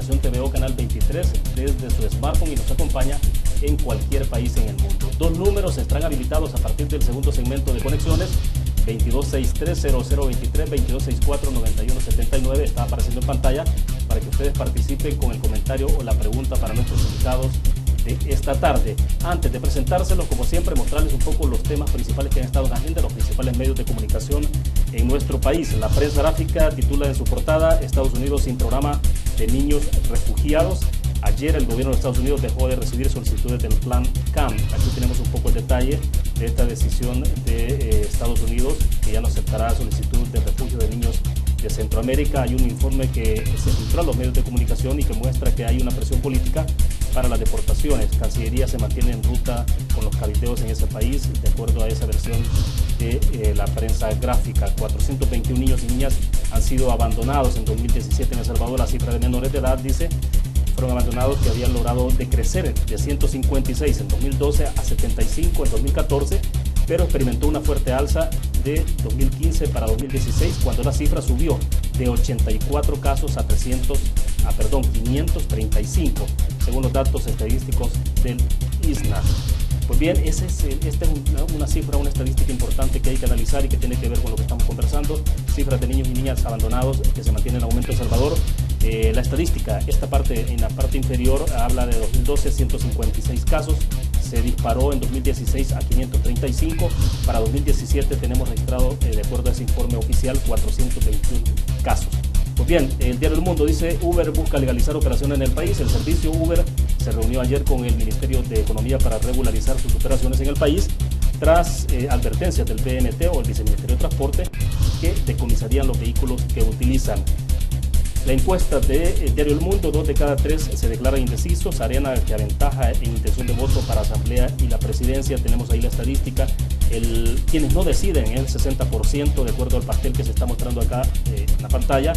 aplicación TVO Canal 23 desde su smartphone y nos acompaña en cualquier país en el mundo. Dos números estarán habilitados a partir del segundo segmento de conexiones: 2263-0023, 2264-9179, está apareciendo en pantalla para que ustedes participen con el comentario o la pregunta para nuestros invitados de esta tarde. Antes de presentárselos, como siempre, mostrarles un poco los temas principales que han estado en la agenda, los principales medios de comunicación en nuestro país. La prensa gráfica titula en su portada: Estados Unidos sin programa de niños refugiados. Ayer el gobierno de Estados Unidos dejó de recibir solicitudes del plan CAM. Aquí tenemos un poco el detalle de esta decisión de Estados Unidos, que ya no aceptará solicitud de refugio de niños de Centroamérica. Hay un informe que se filtró a los medios de comunicación y que muestra que hay una presión política para las deportaciones. Cancillería se mantiene en ruta con los cabildeos en ese país, de acuerdo a esa versión de la prensa gráfica. 421 niños y niñas han sido abandonados en 2017 en El Salvador. La cifra de menores de edad, dice, fueron abandonados que habían logrado decrecer de 156 en 2012 a 75 en 2014, pero experimentó una fuerte alza de 2015 para 2016, cuando la cifra subió de 84 casos a 535, según los datos estadísticos del ISNA. Pues bien, esta es una cifra, una estadística importante que hay que analizar y que tiene que ver con lo que estamos conversando. Cifras de niños y niñas abandonados que se mantienen en aumento en El Salvador. La estadística, en la parte inferior, habla de 2012, 156 casos. Se disparó en 2016 a 535. Para 2017 tenemos registrado, de acuerdo a ese informe oficial, 421 casos. Pues bien, el diario El Mundo dice: Uber busca legalizar operaciones en el país. El servicio Uber se reunió ayer con el Ministerio de Economía para regularizar sus operaciones en el país, tras advertencias del PNT o el Viceministerio de Transporte, que decomisarían los vehículos que utilizan. La encuesta de Diario El Mundo: 2 de cada 3 se declaran indecisos. Arena, que aventaja en intención de voto para Asamblea y la Presidencia. Tenemos ahí la estadística. Quienes no deciden es el 60%, de acuerdo al pastel que se está mostrando acá en la pantalla.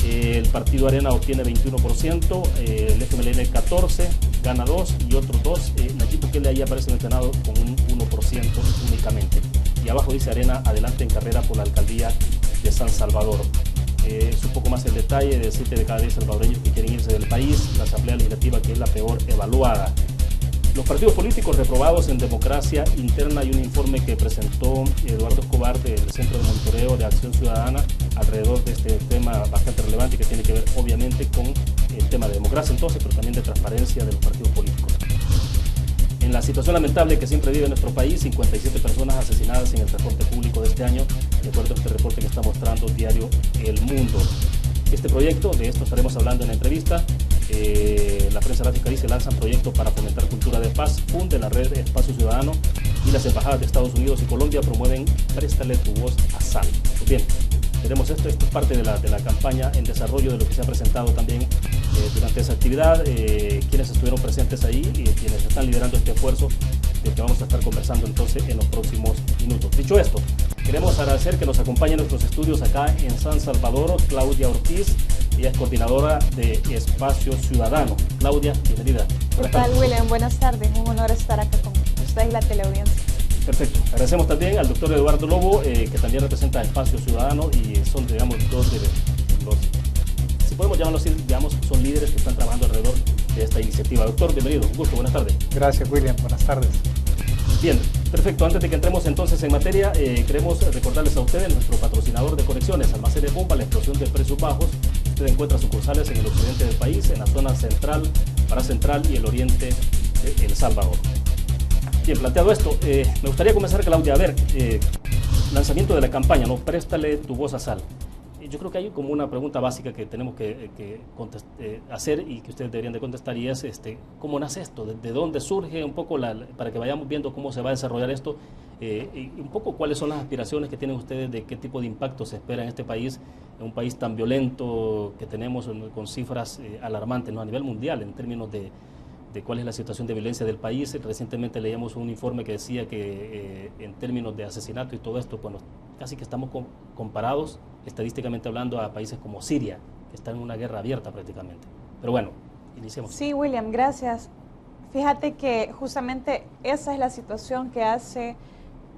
El partido Arena obtiene 21%, el FMLN 14%, gana 2 y otros 2. Nayib Bukele ahí aparece mencionado con un 1% únicamente. Y abajo dice: Arena adelante en carrera por la alcaldía de San Salvador. Es un poco más el detalle de 7 de cada 10 salvadoreños que quieren irse del país. La Asamblea Legislativa, que es la peor evaluada. Los partidos políticos reprobados en democracia interna. Hay un informe que presentó Eduardo Escobar del Centro de Monitoreo de Acción Ciudadana alrededor de este tema bastante relevante, que tiene que ver obviamente con el tema de democracia entonces, pero también de transparencia de los partidos políticos. En la situación lamentable que siempre vive nuestro país, 57 personas asesinadas en el transporte público de este año, de acuerdo a este reporte que está mostrando Diario El Mundo. Este proyecto, de esto estaremos hablando en la entrevista. La prensa gráfica dice: lanzan proyectos para fomentar cultura de paz, funde la red Espacio Ciudadano y las embajadas de Estados Unidos y Colombia promueven Préstale tu voz a Sal. Pues bien, tenemos esto es parte de la campaña en desarrollo de lo que se ha presentado también durante esa actividad, quienes estuvieron presentes ahí y quienes están liderando este esfuerzo, del que vamos a estar conversando entonces en los próximos minutos. Dicho esto, queremos agradecer que nos acompañe en nuestros estudios acá en San Salvador Claudia Ortiz. Ella es coordinadora de Espacio Ciudadano. Claudia, bienvenida. ¿Qué tal, William? Buenas tardes. Un honor estar acá con usted y la teleaudiencia. Perfecto. Agradecemos también al doctor Eduardo Lobo, que también representa a Espacio Ciudadano y son, digamos, dos de los, si podemos llamarlos así, digamos, son líderes que están trabajando alrededor de esta iniciativa. Doctor, bienvenido. Un gusto. Buenas tardes. Gracias, William. Buenas tardes. Bien, perfecto. Antes de que entremos entonces en materia, queremos recordarles a ustedes nuestro patrocinador de conexiones, Almacenes Bomba, la explosión de precios bajos. Usted encuentra sucursales en el occidente del país, en la zona central, paracentral y el oriente de El Salvador. Bien, planteado esto, me gustaría comenzar, Claudia, a ver, lanzamiento de la campaña, ¿no? Préstale tu voz a Sal. Yo creo que hay como una pregunta básica que tenemos que hacer y que ustedes deberían de contestar, y es ¿cómo nace esto? ¿De dónde surge un poco, para que vayamos viendo cómo se va a desarrollar esto, y un poco cuáles son las aspiraciones que tienen ustedes de qué tipo de impacto se espera en este país, en un país tan violento que tenemos, con cifras alarmantes, ¿no? A nivel mundial en términos de cuál es la situación de violencia del país? Recientemente leíamos un informe que decía que en términos de asesinato y todo esto, bueno, casi que estamos comparados estadísticamente hablando a países como Siria, que están en una guerra abierta prácticamente. Pero bueno, iniciemos. Sí, William, gracias. Fíjate que justamente esa es la situación que hace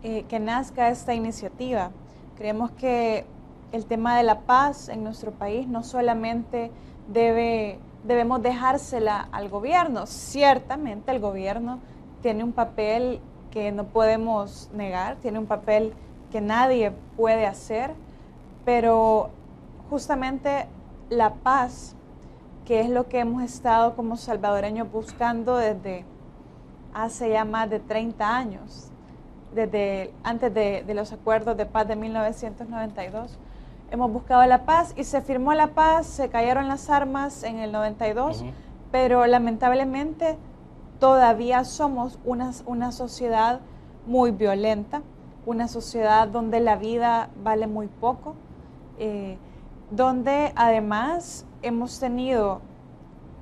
que nazca esta iniciativa. Creemos que el tema de la paz en nuestro país no solamente debe debemos dejársela al gobierno. Ciertamente el gobierno tiene un papel que no podemos negar, tiene un papel que nadie puede hacer, pero justamente la paz, que es lo que hemos estado como salvadoreños buscando desde hace ya más de 30 años, desde antes de los acuerdos de paz de 1992. Hemos buscado la paz y se firmó la paz, se cayeron las armas en el 92, pero lamentablemente todavía somos una sociedad muy violenta, una sociedad donde la vida vale muy poco, donde además hemos tenido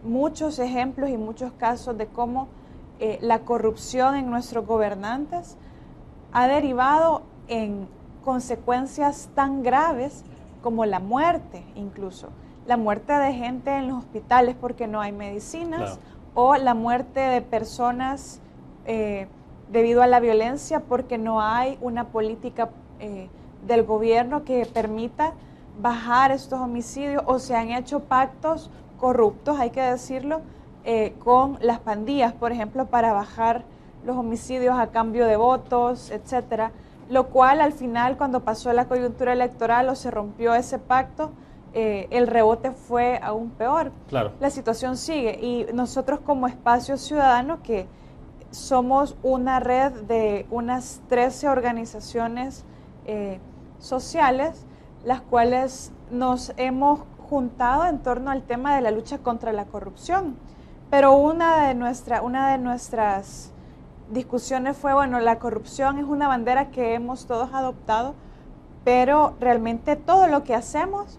muchos ejemplos y muchos casos de cómo la corrupción en nuestros gobernantes ha derivado en consecuencias tan graves como la muerte, incluso la muerte de gente en los hospitales porque no hay medicinas, claro, o la muerte de personas debido a la violencia porque no hay una política del gobierno que permita bajar estos homicidios, o se han hecho pactos corruptos, hay que decirlo, con las pandillas, por ejemplo, para bajar los homicidios a cambio de votos, etcétera, lo cual al final, cuando pasó la coyuntura electoral o se rompió ese pacto, el rebote fue aún peor. Claro. La situación sigue y nosotros como Espacio Ciudadano, que somos una red de unas 13 organizaciones sociales, las cuales nos hemos juntado en torno al tema de la lucha contra la corrupción. Pero una de nuestras discusiones fue, bueno, la corrupción es una bandera que hemos todos adoptado, pero realmente todo lo que hacemos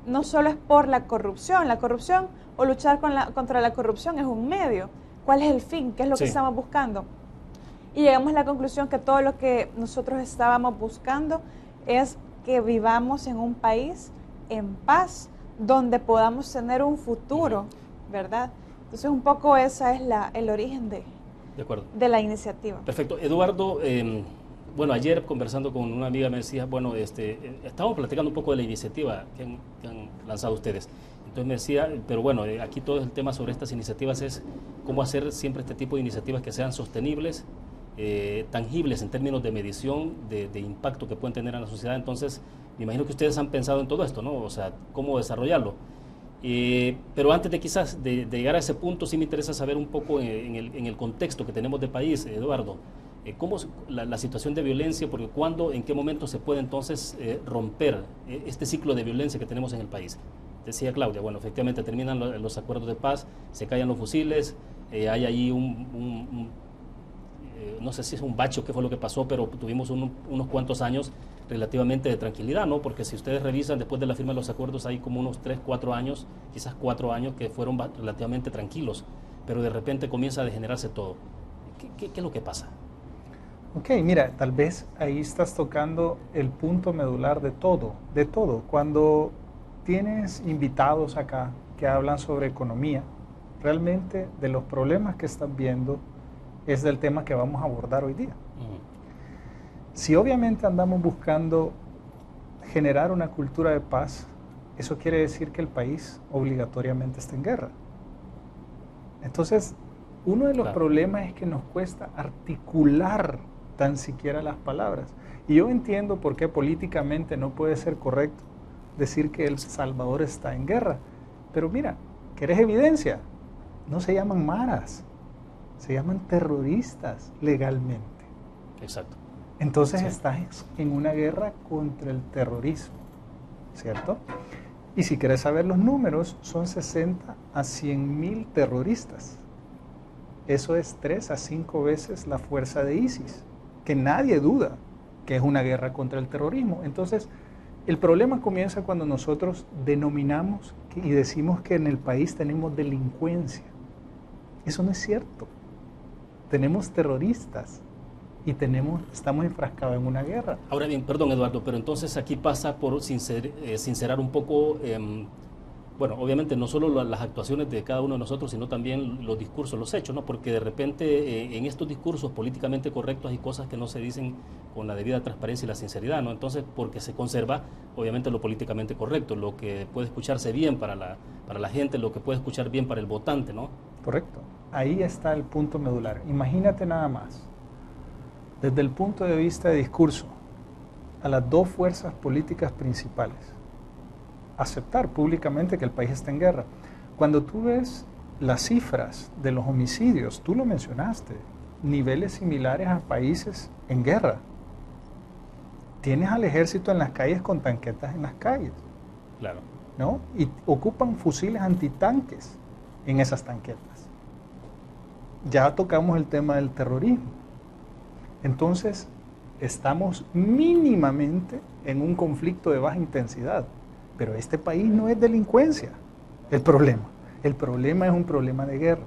no solo es por la corrupción o luchar contra la corrupción es un medio. ¿Cuál es el fin? ¿Qué es lo que estamos buscando? Y llegamos a la conclusión que todo lo que nosotros estábamos buscando es que vivamos en un país en paz, donde podamos tener un futuro, ¿verdad? Entonces un poco esa es el origen de la iniciativa. Perfecto. Eduardo, bueno, ayer conversando con una amiga me decía, bueno, estábamos platicando un poco de la iniciativa que han lanzado ustedes. Entonces me decía, pero bueno, aquí todo el tema sobre estas iniciativas es cómo hacer siempre este tipo de iniciativas que sean sostenibles, tangibles en términos de medición, de impacto que pueden tener en la sociedad. Entonces, me imagino que ustedes han pensado en todo esto, ¿no? O sea, cómo desarrollarlo. Pero antes de quizás de llegar a ese punto, sí me interesa saber un poco en el contexto que tenemos de país, Eduardo, cómo la situación de violencia, porque cuándo, en qué momento se puede entonces romper este ciclo de violencia que tenemos en el país. Decía Claudia, bueno, efectivamente terminan los acuerdos de paz, se callan los fusiles, hay ahí no sé si es un bache o qué fue lo que pasó, pero tuvimos unos cuantos años relativamente de tranquilidad, ¿no? Porque si ustedes revisan, después de la firma de los acuerdos hay como unos 3, 4 años, quizás 4 años que fueron relativamente tranquilos, pero de repente comienza a degenerarse todo. ¿Qué es lo que pasa? Ok, mira, tal vez ahí estás tocando el punto medular de todo, de todo. Cuando tienes invitados acá que hablan sobre economía, realmente de los problemas que están viendo es del tema que vamos a abordar hoy día. Si obviamente andamos buscando generar una cultura de paz, eso quiere decir que el país obligatoriamente está en guerra. Entonces, uno de los problemas es que nos cuesta articular tan siquiera las palabras. Y yo entiendo por qué políticamente no puede ser correcto decir que El Salvador está en guerra. Pero mira, ¿querés evidencia? No se llaman maras, se llaman terroristas legalmente. Exacto. Entonces estás en una guerra contra el terrorismo, ¿cierto? Y si quieres saber los números, son 60 a 100,000 terroristas. Eso es 3 a 5 veces la fuerza de ISIS, que nadie duda que es una guerra contra el terrorismo. Entonces, el problema comienza cuando nosotros denominamos y decimos que en el país tenemos delincuencia. Eso no es cierto. Tenemos terroristas y estamos enfrascados en una guerra. Ahora bien, perdón Eduardo, pero entonces aquí pasa por sincerar un poco, bueno, obviamente no solo las actuaciones de cada uno de nosotros, sino también los discursos, los hechos, ¿no? Porque de repente en estos discursos políticamente correctos hay cosas que no se dicen con la debida transparencia y la sinceridad, ¿no? Entonces, porque se conserva, obviamente, lo políticamente correcto, lo que puede escucharse bien para para la gente, lo que puede escuchar bien para el votante, ¿no? Correcto. Ahí está el punto medular. Imagínate nada más, desde el punto de vista de discurso, a las dos fuerzas políticas principales, aceptar públicamente que el país está en guerra. Cuando tú ves las cifras de los homicidios, tú lo mencionaste, niveles similares a países en guerra. Tienes al ejército en las calles con tanquetas en las calles. Claro. ¿No? Y ocupan fusiles antitanques en esas tanquetas. Ya tocamos el tema del terrorismo. Entonces, estamos mínimamente en un conflicto de baja intensidad. Pero este país no es delincuencia el problema. El problema es un problema de guerra.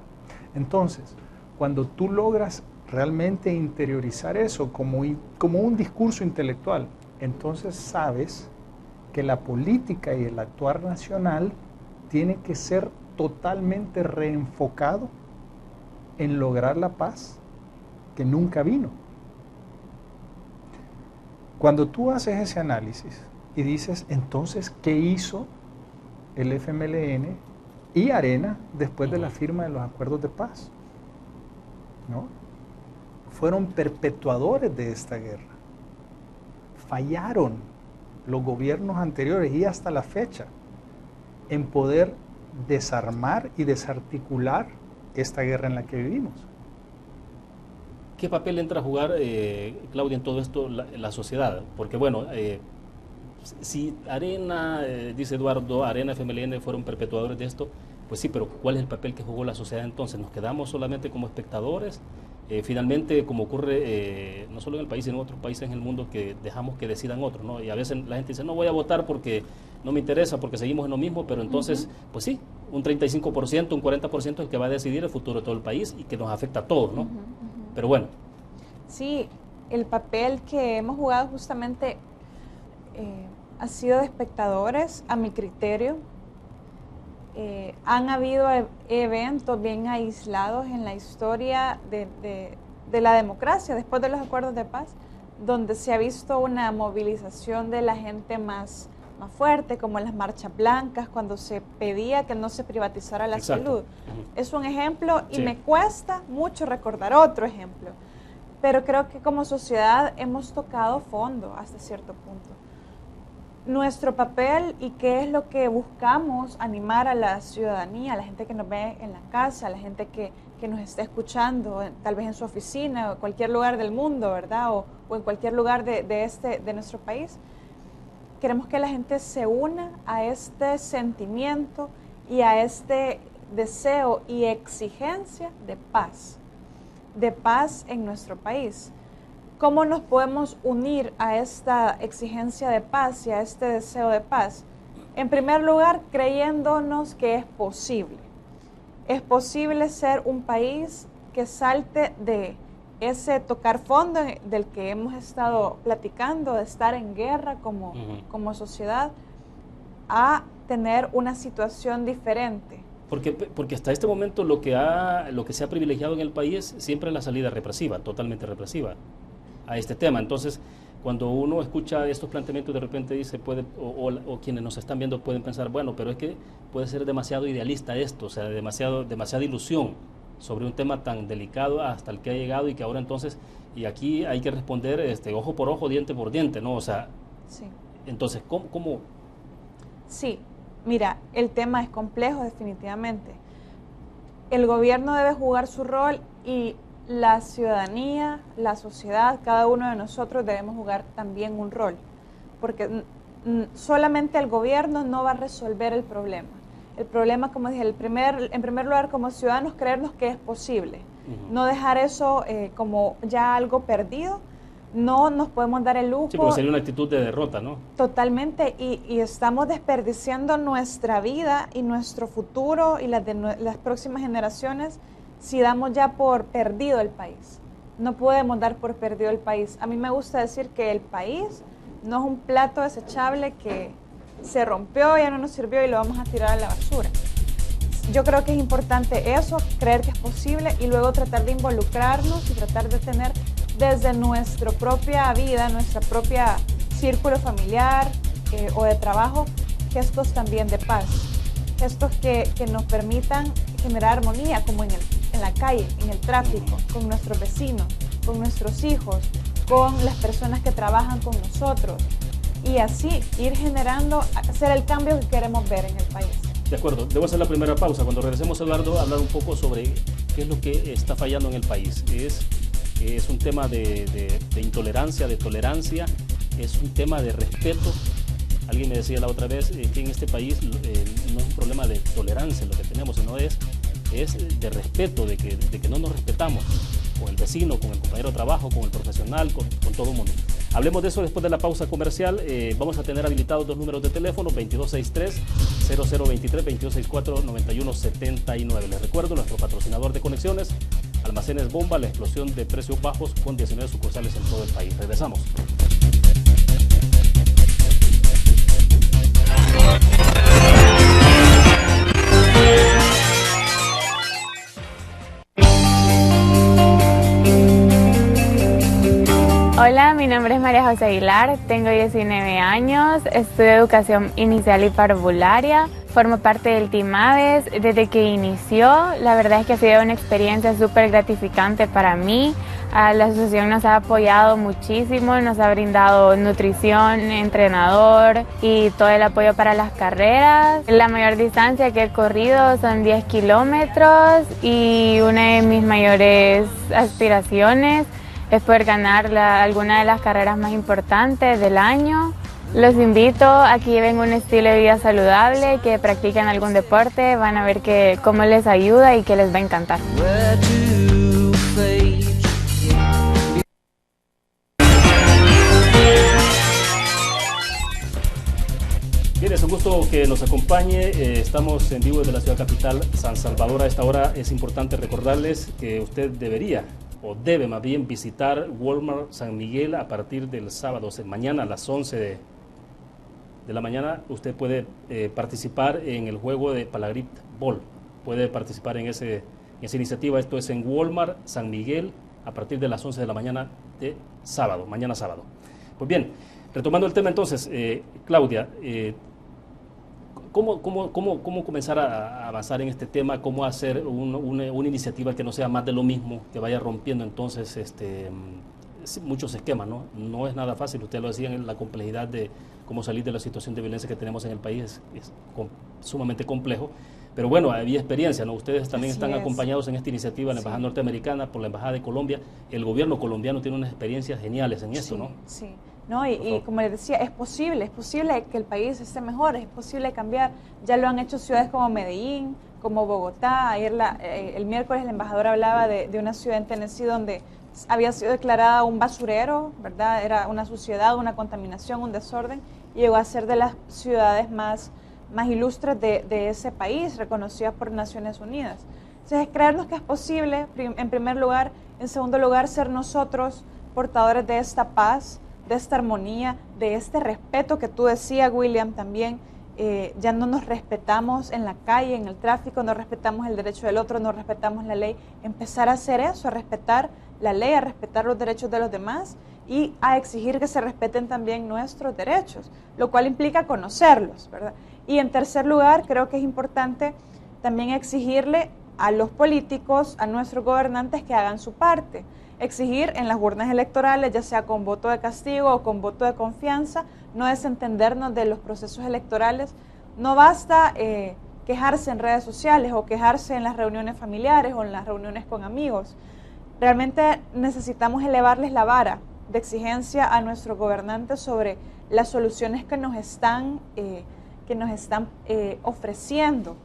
Entonces, cuando tú logras realmente interiorizar eso como un discurso intelectual, entonces sabes que la política y el actuar nacional tiene que ser totalmente reenfocado en lograr la paz que nunca vino. Cuando tú haces ese análisis y dices, entonces, ¿qué hizo el FMLN y Arena después de la firma de los acuerdos de paz? ¿No? Fueron perpetuadores de esta guerra. Fallaron los gobiernos anteriores y hasta la fecha en poder desarmar y desarticular esta guerra en la que vivimos. ¿Qué papel entra a jugar, Claudia, en todo esto la sociedad? Porque bueno, si Arena, dice Eduardo, Arena, FMLN fueron perpetuadores de esto, pues sí, pero ¿cuál es el papel que jugó la sociedad entonces? ¿Nos quedamos solamente como espectadores? Finalmente, como ocurre no solo en el país, sino en otros países en el mundo, que dejamos que decidan otros, ¿no? Y a veces la gente dice, no voy a votar porque no me interesa, porque seguimos en lo mismo, pero entonces, pues sí, un 35%, un 40% es el que va a decidir el futuro de todo el país y que nos afecta a todos, ¿no? Pero bueno. Sí, el papel que hemos jugado justamente ha sido de espectadores, a mi criterio. Han habido eventos bien aislados en la historia de la democracia, después de los acuerdos de paz, donde se ha visto una movilización de la gente más fuerte, como las marchas blancas, cuando se pedía que no se privatizara la salud. Es un ejemplo y me cuesta mucho recordar otro ejemplo, pero creo que como sociedad hemos tocado fondo hasta cierto punto. Nuestro papel y qué es lo que buscamos animar a la ciudadanía, a la gente que nos ve en la casa, a la gente que nos está escuchando, tal vez en su oficina o en cualquier lugar del mundo, ¿verdad? O en cualquier lugar de nuestro país. Queremos que la gente se una a este sentimiento y a este deseo y exigencia de paz en nuestro país. ¿Cómo nos podemos unir a esta exigencia de paz y a este deseo de paz? En primer lugar, creyéndonos que es posible. Es posible ser un país que salte de ese tocar fondo del que hemos estado platicando, de estar en guerra como sociedad, a tener una situación diferente. Porque hasta este momento lo que se ha privilegiado en el país siempre es la salida represiva, totalmente represiva a este tema. Entonces, cuando uno escucha estos planteamientos, de repente dice, o quienes nos están viendo pueden pensar, bueno, pero es que puede ser demasiado idealista esto, o sea, demasiada ilusión sobre un tema tan delicado hasta el que ha llegado y que ahora entonces, y aquí hay que responder ojo por ojo, diente por diente, ¿no? O sea, sí. Entonces, ¿cómo? Sí, mira, el tema es complejo definitivamente. El gobierno debe jugar su rol y la ciudadanía, la sociedad, cada uno de nosotros debemos jugar también un rol, porque solamente el gobierno no va a resolver el problema. El problema, como dije, en primer lugar como ciudadanos, creernos que es posible, no dejar eso como ya algo perdido. No nos podemos dar el lujo. Sí, porque sería una actitud de derrota, ¿no? Totalmente, y estamos desperdiciando nuestra vida y nuestro futuro y las de las próximas generaciones si damos ya por perdido el país. No podemos dar por perdido el país. A mí me gusta decir que el país no es un plato desechable que se rompió, ya no nos sirvió y lo vamos a tirar a la basura. Yo creo que es importante eso, creer que es posible y luego tratar de involucrarnos y tratar de tener desde nuestra propia vida, nuestra propia círculo familiar o de trabajo, gestos también de paz. gestos que nos permitan generar armonía, como en la calle, en el tráfico, con nuestros vecinos, con nuestros hijos, con las personas que trabajan con nosotros, y así ir generando, hacer el cambio que queremos ver en el país. De acuerdo, debo hacer la primera pausa. Cuando regresemos, Eduardo, hablar un poco sobre qué es lo que está fallando en el país. Es un tema de intolerancia, de tolerancia, es un tema de respeto. Alguien me decía la otra vez que en este país no es un problema de tolerancia lo que tenemos, sino es de respeto, de que no nos respetamos con el vecino, con el compañero de trabajo, con el profesional, con todo el mundo. Hablemos de eso después de la pausa comercial. Vamos a tener habilitados 2 números de teléfono, 2263-0023, 2264-9179. Les recuerdo, nuestro patrocinador de conexiones, Almacenes Bomba, la explosión de precios bajos con 19 sucursales en todo el país. Regresamos. Hola, mi nombre es María José Aguilar, tengo 19 años, estudio educación inicial y parvularia, formo parte del Team Aves desde que inició. La verdad es que ha sido una experiencia súper gratificante para mí. La asociación nos ha apoyado muchísimo, nos ha brindado nutrición, entrenador y todo el apoyo para las carreras. La mayor distancia que he corrido son 10 kilómetros y una de mis mayores aspiraciones es poder ganar alguna de las carreras más importantes del año. Los invito a que lleven un estilo de vida saludable, que practiquen algún deporte, van a ver cómo les ayuda y que les va a encantar. Bien, es un gusto que nos acompañe. Estamos en vivo desde la ciudad capital, San Salvador. A esta hora es importante recordarles que usted debería, o debe más bien, visitar Walmart San Miguel a partir del sábado, mañana a las 11 de la mañana. Usted puede participar en el juego de Palagrit Ball, puede participar en esa iniciativa. Esto es en Walmart San Miguel a partir de las 11 de la mañana de sábado, mañana sábado. Pues bien, retomando el tema entonces, Claudia, ¿cómo comenzar a avanzar en este tema? ¿Cómo hacer una iniciativa que no sea más de lo mismo, que vaya rompiendo entonces muchos esquemas, ¿no? No es nada fácil, usted lo decía, en la complejidad de cómo salir de la situación de violencia que tenemos en el país es sumamente complejo, pero bueno, había experiencia, ¿no? Ustedes también están acompañados en esta iniciativa, la Embajada Norteamericana, por la Embajada de Colombia. El gobierno colombiano tiene unas experiencias geniales en esto, ¿no? Sí. No, y como les decía, es posible que el país esté mejor, es posible cambiar. Ya lo han hecho ciudades como Medellín, como Bogotá. Ayer el miércoles el embajador hablaba de una ciudad en Tennessee donde había sido declarada un basurero, ¿verdad? Era una suciedad, una contaminación, un desorden, y llegó a ser de las ciudades más ilustres de ese país, reconocidas por Naciones Unidas. Entonces, creernos que es posible, en primer lugar. En segundo lugar, ser nosotros portadores de esta paz, de esta armonía, de este respeto que tú decías, William, también. Ya no nos respetamos en la calle, en el tráfico, no respetamos el derecho del otro, no respetamos la ley. Empezar a hacer eso, a respetar la ley, a respetar los derechos de los demás y a exigir que se respeten también nuestros derechos, lo cual implica conocerlos, ¿verdad? Y en tercer lugar, creo que es importante también exigirle a los políticos, a nuestros gobernantes, que hagan su parte. Exigir en las urnas electorales, ya sea con voto de castigo o con voto de confianza, no desentendernos de los procesos electorales. No basta quejarse en redes sociales o quejarse en las reuniones familiares o en las reuniones con amigos. Realmente necesitamos elevarles la vara de exigencia a nuestros gobernantes sobre las soluciones que nos están ofreciendo.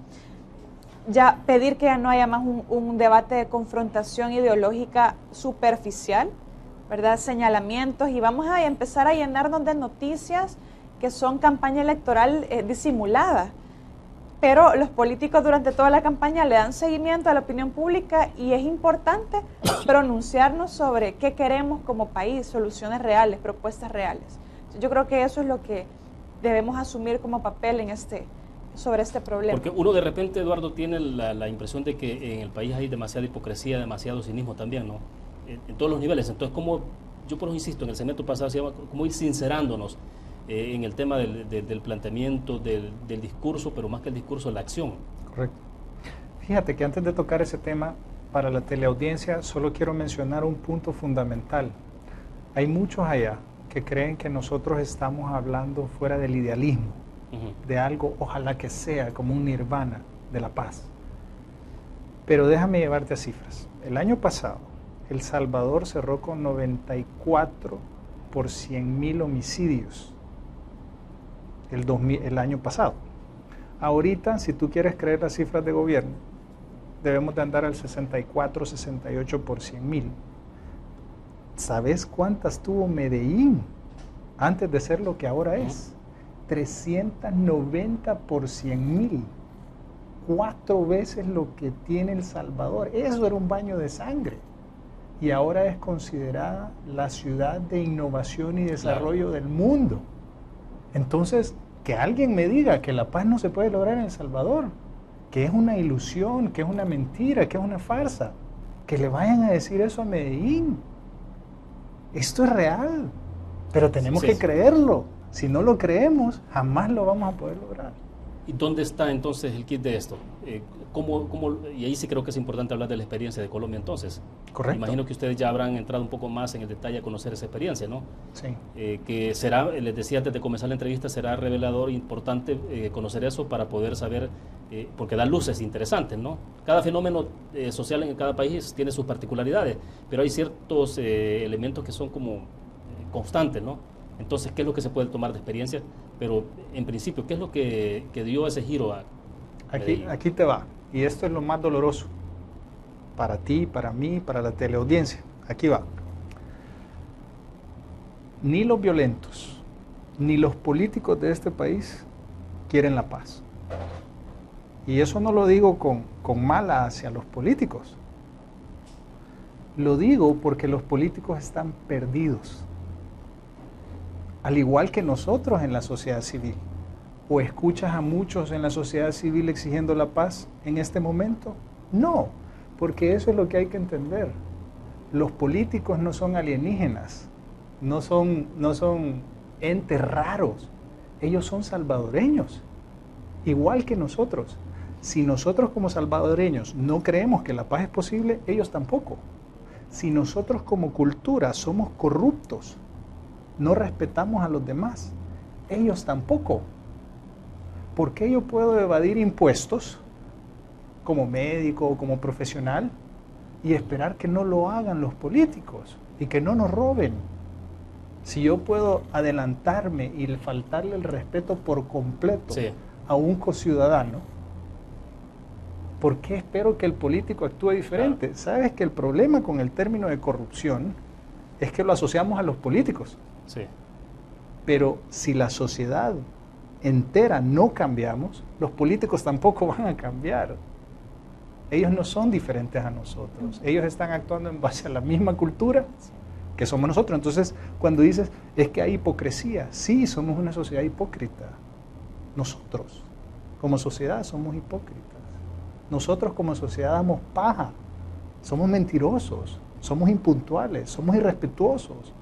Ya pedir que ya no haya más un debate de confrontación ideológica superficial, ¿verdad? Señalamientos, y vamos a empezar a llenarnos de noticias que son campaña electoral disimulada. Pero los políticos durante toda la campaña le dan seguimiento a la opinión pública y es importante pronunciarnos sobre qué queremos como país, soluciones reales, propuestas reales. Yo creo que eso es lo que debemos asumir como papel sobre este problema. Porque uno de repente, Eduardo, tiene la impresión de que en el país hay demasiada hipocresía, demasiado cinismo también, ¿no? En todos los niveles. Entonces, como yo por eso insisto, en el segmento pasado se llama como ir sincerándonos. en el tema del planteamiento, del discurso, pero más que el discurso, la acción. Correcto. Fíjate que antes de tocar ese tema, para la teleaudiencia, solo quiero mencionar un punto fundamental. Hay muchos allá que creen que nosotros estamos hablando fuera del idealismo, de algo, ojalá que sea, como un nirvana de la paz. Pero déjame llevarte a cifras. El año pasado, El Salvador cerró con 94 por 100.000 homicidios. El año pasado. Ahorita, si tú quieres creer las cifras de gobierno, debemos de andar al 64, 68 por 100.000. ¿Sabes cuántas tuvo Medellín antes de ser lo que ahora es? 390 por 100.000. 4 veces lo que tiene El Salvador. Eso era un baño de sangre. Y ahora es considerada la ciudad de innovación y desarrollo del mundo. Entonces, que alguien me diga que la paz no se puede lograr en El Salvador, que es una ilusión, que es una mentira, que es una farsa, que le vayan a decir eso a Medellín. Esto es real, pero tenemos que creerlo. Si no lo creemos, jamás lo vamos a poder lograr. ¿Y dónde está entonces el kit de esto? Y ahí sí creo que es importante hablar de la experiencia de Colombia entonces. Correcto. Imagino que ustedes ya habrán entrado un poco más en el detalle a conocer esa experiencia, ¿no? Sí. Que será, les decía antes de comenzar la entrevista, será revelador, importante conocer eso para poder saber, porque da luces interesantes, ¿no? Cada fenómeno social en cada país tiene sus particularidades, pero hay ciertos elementos que son como constantes, ¿no? Entonces, ¿qué es lo que se puede tomar de experiencia? Pero, en principio, ¿qué es lo que dio ese giro a Medellín? Aquí te va. Y esto es lo más doloroso. Para ti, para mí, para la teleaudiencia. Aquí va. Ni los violentos, ni los políticos de este país quieren la paz. Y eso no lo digo con mala hacia los políticos. Lo digo porque los políticos están perdidos. Al igual que nosotros en la sociedad civil. ¿O escuchas a muchos en la sociedad civil exigiendo la paz en este momento? No, porque eso es lo que hay que entender. Los políticos no son alienígenas, no son entes raros. Ellos son salvadoreños, igual que nosotros. Si nosotros como salvadoreños no creemos que la paz es posible, ellos tampoco. Si nosotros como cultura somos corruptos, no respetamos a los demás, ellos tampoco. ¿Por qué yo puedo evadir impuestos como médico o como profesional y esperar que no lo hagan los políticos y que no nos roben? Si yo puedo adelantarme y faltarle el respeto por completo a un conciudadano, ¿por qué espero que el político actúe diferente? Claro. ¿Sabes que el problema con el término de corrupción es que lo asociamos a los políticos? Sí. Pero si la sociedad entera no cambiamos, los políticos tampoco van a cambiar. Ellos no son diferentes a nosotros. Ellos están actuando en base a la misma cultura que somos nosotros. Entonces, cuando dices, es que hay hipocresía, sí, somos una sociedad hipócrita. Nosotros, como sociedad, somos hipócritas. Nosotros, como sociedad, damos paja. Somos mentirosos, somos impuntuales, somos irrespetuosos.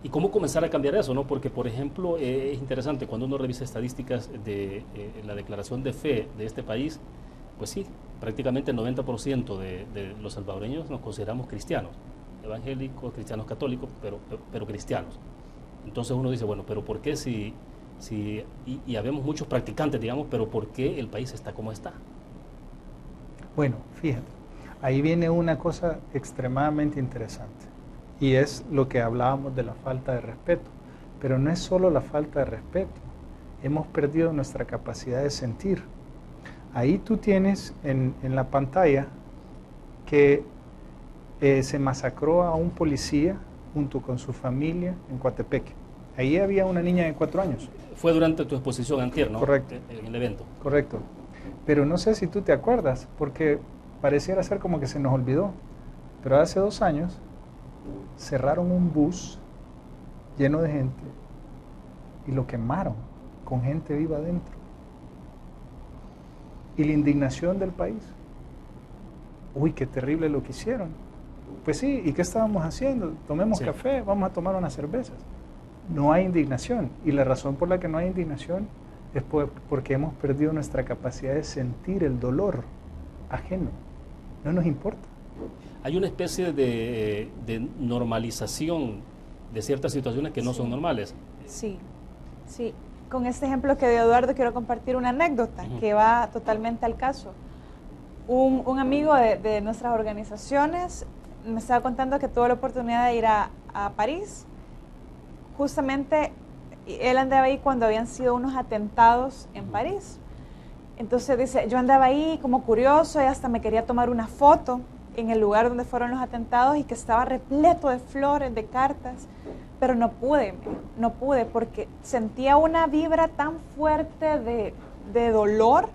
¿Y cómo comenzar a cambiar eso, no? Porque, por ejemplo, es interesante, cuando uno revisa estadísticas de la declaración de fe de este país, pues sí, prácticamente el 90% de los salvadoreños nos consideramos cristianos, evangélicos, cristianos católicos, pero cristianos. Entonces uno dice, bueno, pero ¿por qué y habemos muchos practicantes, digamos, pero ¿por qué el país está como está? Bueno, fíjate, ahí viene una cosa extremadamente interesante. Y es lo que hablábamos de la falta de respeto. Pero no es solo la falta de respeto. Hemos perdido nuestra capacidad de sentir. Ahí tú tienes en la pantalla que se masacró a un policía junto con su familia en Coatepeque. Ahí había una niña de 4 años. Fue durante tu exposición antier, ¿no? Correcto. En el evento. Correcto. Pero no sé si tú te acuerdas, porque pareciera ser como que se nos olvidó. Pero hace 2 años cerraron un bus lleno de gente y lo quemaron con gente viva adentro. Y la indignación del país. Uy, qué terrible lo que hicieron. Pues sí, ¿y qué estábamos haciendo? Tomemos café, vamos a tomar unas cervezas. no hay indignación. Y la razón por la que no hay indignación es porque hemos perdido nuestra capacidad de sentir el dolor ajeno. No nos importa. Hay una especie de normalización de ciertas situaciones que no son normales. Sí, sí. Con este ejemplo que dio Eduardo quiero compartir una anécdota que va totalmente al caso. Un amigo de nuestras organizaciones me estaba contando que tuvo la oportunidad de ir a París. Justamente él andaba ahí cuando habían sido unos atentados en París. Entonces dice, yo andaba ahí como curioso y hasta me quería tomar una foto en el lugar donde fueron los atentados y que estaba repleto de flores, de cartas, pero no pude porque sentía una vibra tan fuerte de dolor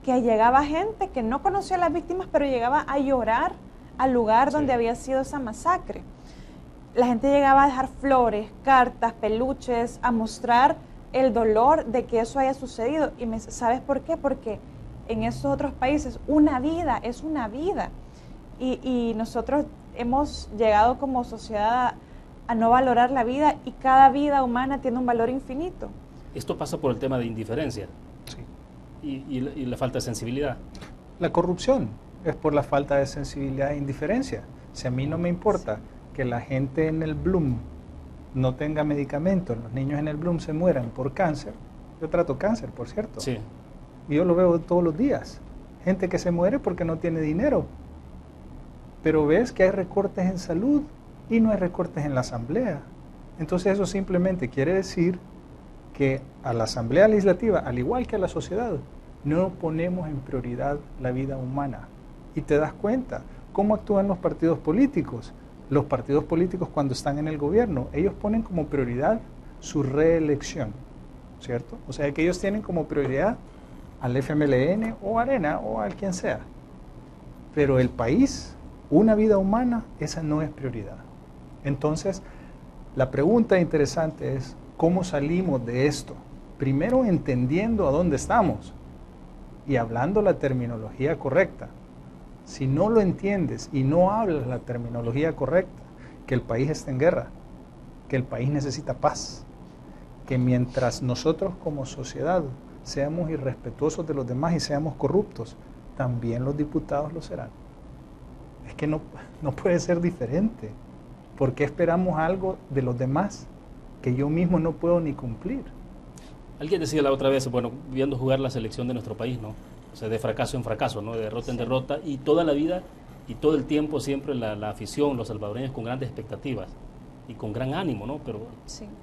que llegaba gente que no conocía a las víctimas, pero llegaba a llorar al lugar donde había sido esa masacre. La gente llegaba a dejar flores, cartas, peluches, a mostrar el dolor de que eso haya sucedido. Y ¿sabes por qué? Porque en esos otros países una vida es una vida. Y nosotros hemos llegado como sociedad a no valorar la vida y cada vida humana tiene un valor infinito. Esto pasa por el tema de indiferencia. Sí. Y la falta de sensibilidad. La corrupción es por la falta de sensibilidad e indiferencia. Si a mí no me importa que la gente en el Bloom no tenga medicamentos, los niños en el Bloom se mueran por cáncer, yo trato cáncer, por cierto, Sí. y yo lo veo todos los días, gente que se muere porque no tiene dinero, pero ves que hay recortes en salud y no hay recortes en la asamblea. Entonces eso simplemente quiere decir que a la asamblea legislativa, al igual que a la sociedad, no ponemos en prioridad la vida humana. Y te das cuenta cómo actúan los partidos políticos. Los partidos políticos cuando están en el gobierno, ellos ponen como prioridad su reelección, ¿cierto? O sea que ellos tienen como prioridad al FMLN o Arena o al quien sea. Pero el país, una vida humana, esa no es prioridad. Entonces, la pregunta interesante es, ¿cómo salimos de esto? Primero entendiendo a dónde estamos y hablando la terminología correcta. Si no lo entiendes y no hablas la terminología correcta, que el país está en guerra, que el país necesita paz, que mientras nosotros como sociedad seamos irrespetuosos de los demás y seamos corruptos, también los diputados lo serán. Es que no puede ser diferente. ¿Por qué esperamos algo de los demás que yo mismo no puedo ni cumplir? Alguien decía la otra vez, bueno, viendo jugar la selección de nuestro país, ¿no? O sea, de fracaso en fracaso, ¿no? De derrota en derrota, y toda la vida y todo el tiempo siempre la afición, los salvadoreños con grandes expectativas y con gran ánimo, ¿no? Pero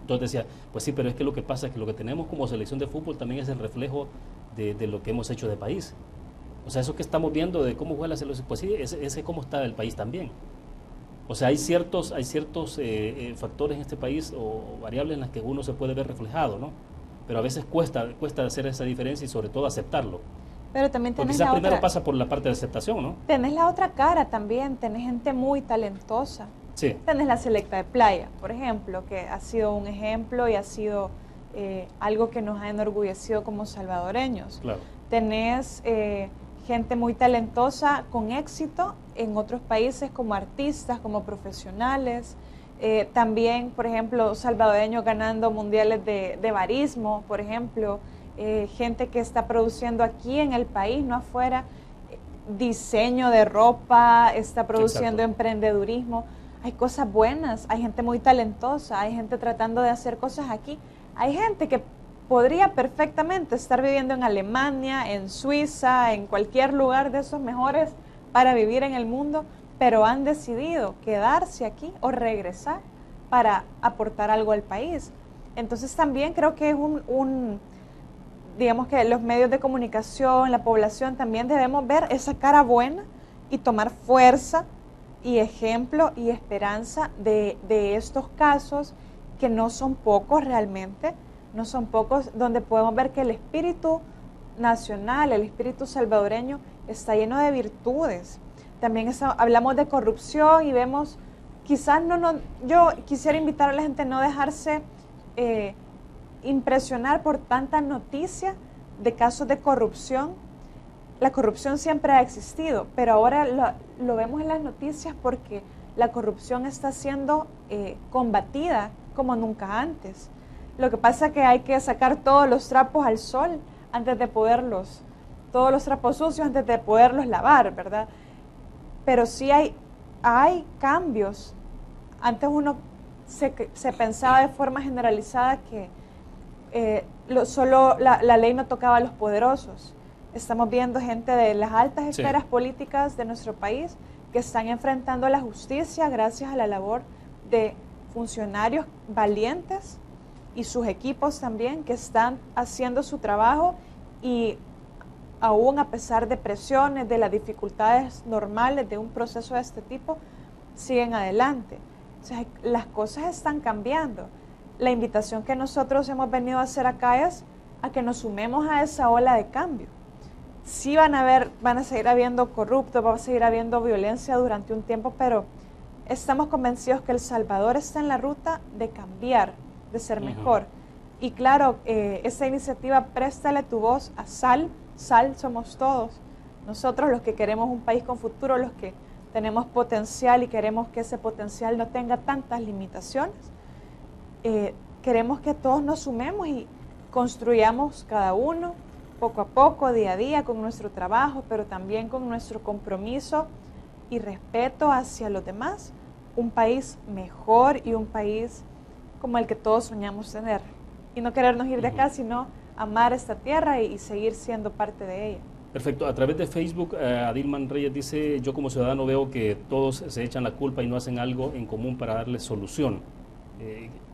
entonces decía, pues sí, pero es que lo que pasa es que lo que tenemos como selección de fútbol también es el reflejo de lo que hemos hecho de país. O sea, eso que estamos viendo de cómo juega la selección, pues sí, ese es cómo está el país también. O sea, hay ciertos factores en este país o variables en las que uno se puede ver reflejado, ¿no? Pero a veces cuesta hacer esa diferencia y sobre todo aceptarlo. Pero también tenés quizás la primero otra, pasa por la parte de aceptación, ¿no? tenés la otra cara también, tenés gente muy talentosa. Sí. Tenés la selecta de playa, por ejemplo, que ha sido un ejemplo y ha sido algo que nos ha enorgullecido como salvadoreños. Claro. Tenés gente muy talentosa con éxito en otros países como artistas, como profesionales. También, por ejemplo, salvadoreños ganando mundiales de barismo, por ejemplo. Gente que está produciendo aquí en el país, no afuera, diseño de ropa, está produciendo emprendedurismo. Hay cosas buenas, hay gente muy talentosa, hay gente tratando de hacer cosas aquí. Hay gente que podría perfectamente estar viviendo en Alemania, en Suiza, en cualquier lugar de esos mejores para vivir en el mundo, pero han decidido quedarse aquí o regresar para aportar algo al país. Entonces también creo que es digamos que los medios de comunicación, la población, también debemos ver esa cara buena y tomar fuerza y ejemplo y esperanza de estos casos que no son pocos realmente, no son pocos, donde podemos ver que el espíritu nacional, el espíritu salvadoreño está lleno de virtudes. También hablamos de corrupción y vemos, quizás yo quisiera invitar a la gente a no dejarse impresionar por tanta noticia de casos de corrupción. La corrupción siempre ha existido, pero ahora lo vemos en las noticias porque la corrupción está siendo combatida como nunca antes. Lo que pasa es que hay que sacar todos los trapos al sol antes de poderlos, todos los trapos sucios antes de poderlos lavar, ¿verdad? Pero sí hay cambios. Antes uno se pensaba de forma generalizada que solo la ley no tocaba a los poderosos. Estamos viendo gente de las altas esferas políticas de nuestro país que están enfrentando la justicia gracias a la labor de funcionarios valientes y sus equipos también que están haciendo su trabajo y aún a pesar de presiones, de las dificultades normales de un proceso de este tipo, siguen adelante. O sea, las cosas están cambiando. La invitación que nosotros hemos venido a hacer acá es a que nos sumemos a esa ola de cambio. Sí van a seguir habiendo corruptos, va a seguir habiendo violencia durante un tiempo, pero estamos convencidos que El Salvador está en la ruta de cambiar, de ser mejor. Y claro, esta iniciativa Préstale tu voz a SAL. SAL somos todos. Nosotros los que queremos un país con futuro, los que tenemos potencial y queremos que ese potencial no tenga tantas limitaciones. Queremos que todos nos sumemos y construyamos cada uno, poco a poco, día a día, con nuestro trabajo, pero también con nuestro compromiso y respeto hacia los demás, un país mejor y un país como el que todos soñamos tener. Y no querernos ir de acá, sino amar esta tierra y seguir siendo parte de ella. Perfecto. A través de Facebook, Adilman Reyes dice, yo como ciudadano veo que todos se echan la culpa y no hacen algo en común para darle solución.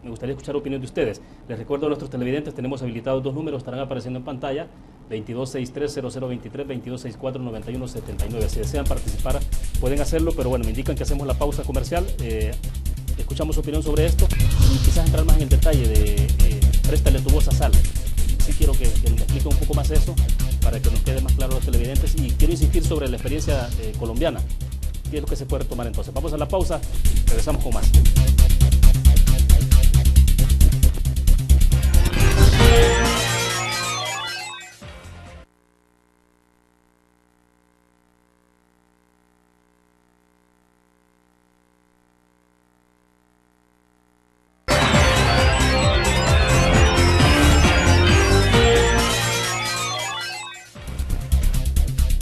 Me gustaría escuchar opinión de ustedes. Les recuerdo a nuestros televidentes, tenemos habilitados 2 números, estarán apareciendo en pantalla, 2263-0023, 2264-9179. Si desean participar, pueden hacerlo, pero bueno, me indican que hacemos la pausa comercial. Escuchamos su opinión sobre esto y quizás entrar más en el detalle de Préstale tu voz a SAL. Sí quiero que me explique un poco más eso para que nos quede más claro a los televidentes y quiero insistir sobre la experiencia colombiana. ¿Qué es lo que se puede retomar entonces? Vamos a la pausa, regresamos con más.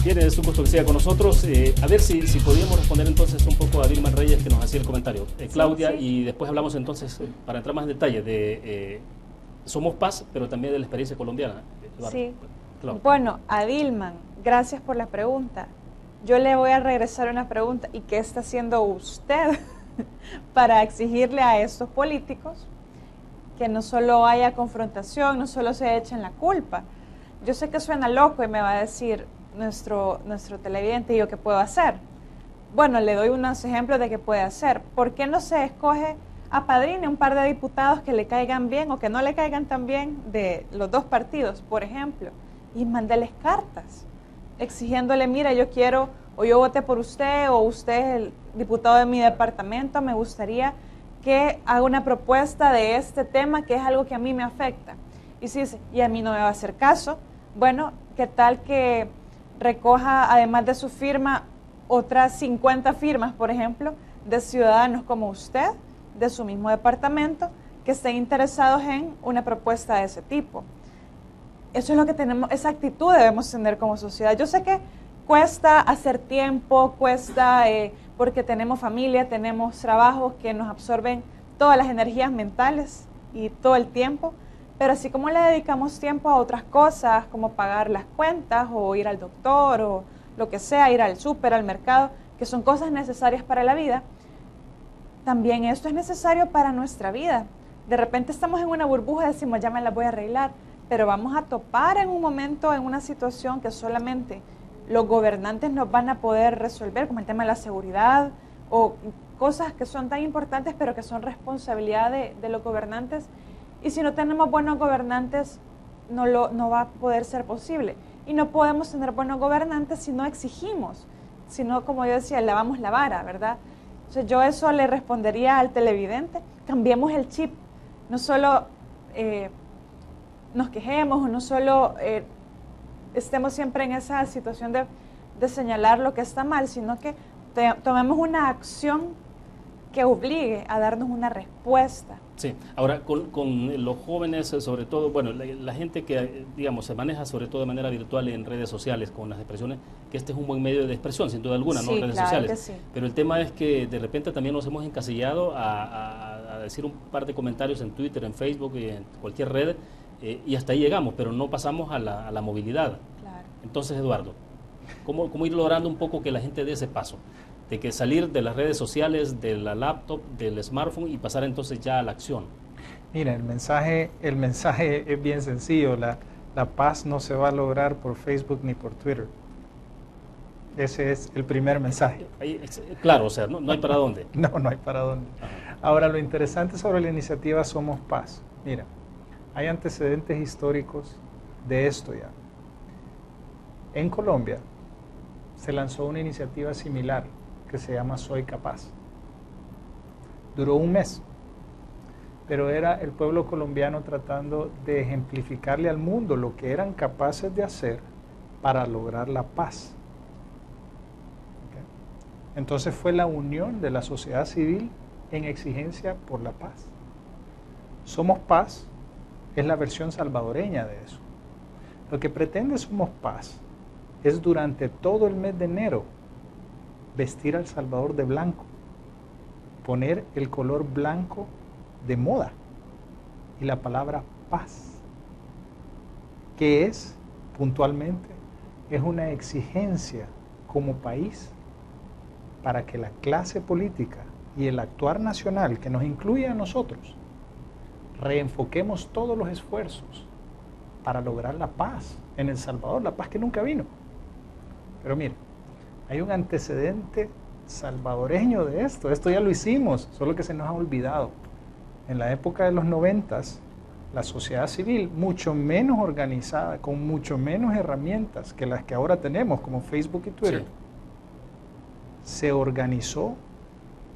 Bien, es un gusto que siga con nosotros. A ver si podíamos responder entonces un poco a Adilman Reyes que nos hacía el comentario. Claudia, sí. Y después hablamos entonces, para entrar más en detalle, de Somos Paz, pero también de la experiencia colombiana. Sí. Claudia. Bueno, Adilman, gracias por la pregunta. Yo le voy a regresar una pregunta. ¿Y qué está haciendo usted para exigirle a estos políticos que no solo haya confrontación, no solo se echen la culpa? Yo sé que suena loco y me va a decir nuestro televidente, ¿y yo qué puedo hacer? Bueno, le doy unos ejemplos de qué puede hacer. ¿Por qué no se escoge a padrino un par de diputados que le caigan bien o que no le caigan tan bien de los dos partidos, por ejemplo? Y mándeles cartas exigiéndole, mira, yo quiero, o yo voté por usted, o usted es el diputado de mi departamento, me gustaría que haga una propuesta de este tema que es algo que a mí me afecta. Y si dice, y a mí no me va a hacer caso, bueno, ¿qué tal que recoja, además de su firma, otras 50 firmas, por ejemplo, de ciudadanos como usted, de su mismo departamento, que estén interesados en una propuesta de ese tipo? Eso es lo que tenemos, esa actitud debemos tener como sociedad. Yo sé que cuesta hacer tiempo, cuesta porque tenemos familia, tenemos trabajos que nos absorben todas las energías mentales y todo el tiempo, pero así como le dedicamos tiempo a otras cosas, como pagar las cuentas o ir al doctor o lo que sea, ir al súper, al mercado, que son cosas necesarias para la vida, también esto es necesario para nuestra vida. De repente estamos en una burbuja y decimos, ya me la voy a arreglar, pero vamos a topar en un momento, en una situación que solamente los gobernantes nos van a poder resolver, como el tema de la seguridad o cosas que son tan importantes, pero que son responsabilidad de los gobernantes. Y si no tenemos buenos gobernantes, no va a poder ser posible. Y no podemos tener buenos gobernantes si no exigimos, si no, como yo decía, lavamos la vara, ¿verdad? Entonces yo eso le respondería al televidente, cambiemos el chip, no solo nos quejemos o no solo estemos siempre en esa situación de señalar lo que está mal, sino que tomemos una acción que obligue a darnos una respuesta Sí, ahora con los jóvenes, sobre todo, bueno, la gente que, digamos, se maneja sobre todo de manera virtual en redes sociales, con las expresiones, que este es un buen medio de expresión, sin duda alguna, ¿no? Sí, Redes claro sociales. que sí. Pero el tema es que de repente también nos hemos encasillado a decir un par de comentarios en Twitter, en Facebook y en cualquier red, y hasta ahí llegamos, pero no pasamos a la movilidad. Claro. Entonces, Eduardo, ¿cómo ir logrando un poco que la gente dé ese paso? De que salir de las redes sociales, de la laptop, del smartphone y pasar entonces ya a la acción. Mira, el mensaje es bien sencillo. La paz no se va a lograr por Facebook ni por Twitter. Ese es el primer mensaje. Claro, o sea, no hay para dónde. No hay para dónde. Ajá. Ahora, lo interesante sobre la iniciativa Somos Paz. Mira, hay antecedentes históricos de esto ya. En Colombia se lanzó una iniciativa similar que se llama Soy Capaz. Duró un mes, pero era el pueblo colombiano tratando de ejemplificarle al mundo lo que eran capaces de hacer para lograr la paz. ¿Okay? Entonces fue la unión de la sociedad civil en exigencia por la paz. Somos Paz es la versión salvadoreña de eso. Lo que pretende Somos Paz es durante todo el mes de enero vestir al Salvador de blanco, poner el color blanco de moda y la palabra paz, que es, puntualmente, es una exigencia como país para que la clase política y el actuar nacional, que nos incluye a nosotros, reenfoquemos todos los esfuerzos para lograr la paz en El Salvador, la paz que nunca vino. Pero mire, hay un antecedente salvadoreño de esto ya lo hicimos, solo que se nos ha olvidado. En la época de los 90s, la sociedad civil, mucho menos organizada, con mucho menos herramientas que las que ahora tenemos, como Facebook y Twitter, sí, se organizó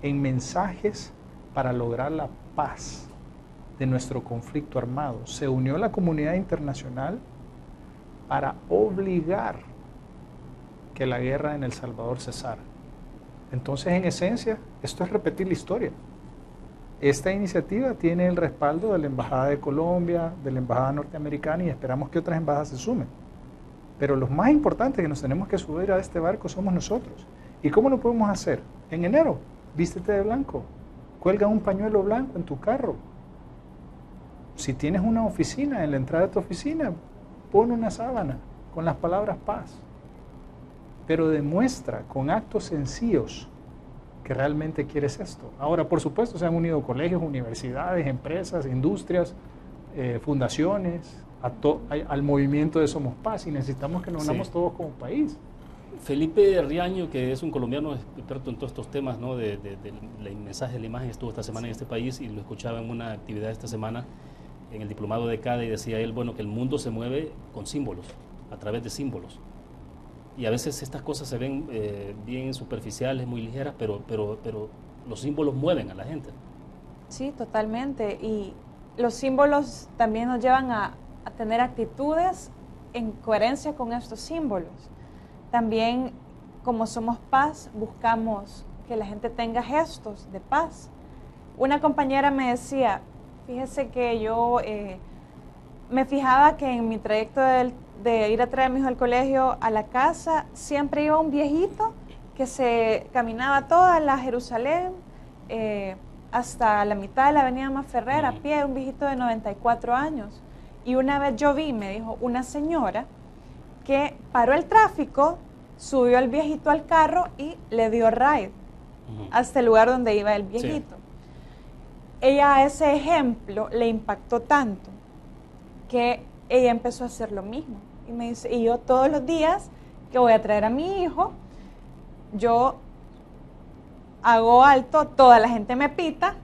en mensajes para lograr la paz de nuestro conflicto armado. Se unió la comunidad internacional para obligar que la guerra en El Salvador cesara. Entonces, en esencia, esto es repetir la historia. Esta iniciativa tiene el respaldo de la Embajada de Colombia, de la Embajada norteamericana, y esperamos que otras embajadas se sumen. Pero los más importantes que nos tenemos que subir a este barco somos nosotros. ¿Y cómo lo podemos hacer? En enero, vístete de blanco, cuelga un pañuelo blanco en tu carro. Si tienes una oficina, en la entrada de tu oficina, pon una sábana con las palabras paz. Pero demuestra con actos sencillos que realmente quieres esto. Ahora, por supuesto, se han unido colegios, universidades, empresas, industrias, fundaciones, al movimiento de Somos Paz, y necesitamos que nos unamos todos como país. Felipe Riaño, que es un colombiano experto en todos estos temas, ¿no? del mensaje de la imagen, estuvo esta semana en este país y lo escuchaba en una actividad esta semana en el diplomado de CADE, y decía él, bueno, que el mundo se mueve con símbolos, a través de símbolos. Y a veces estas cosas se ven bien superficiales, muy ligeras, pero los símbolos mueven a la gente. Sí, totalmente. Y los símbolos también nos llevan a tener actitudes en coherencia con estos símbolos. También, como Somos Paz, buscamos que la gente tenga gestos de paz. Una compañera me decía, fíjese que yo me fijaba que en mi trayecto de ir a traer a mi hijo al colegio a la casa, siempre iba un viejito que se caminaba toda la Jerusalén hasta la mitad de la avenida Maferrer a pie, un viejito de 94 años. Y una vez yo vi, me dijo, una señora que paró el tráfico, subió al viejito al carro y le dio ride hasta el lugar donde iba el viejito. Sí. Ella a ese ejemplo le impactó tanto que ella empezó a hacer lo mismo. Y me dice, y yo todos los días que voy a traer a mi hijo, yo hago alto, toda la gente me pita,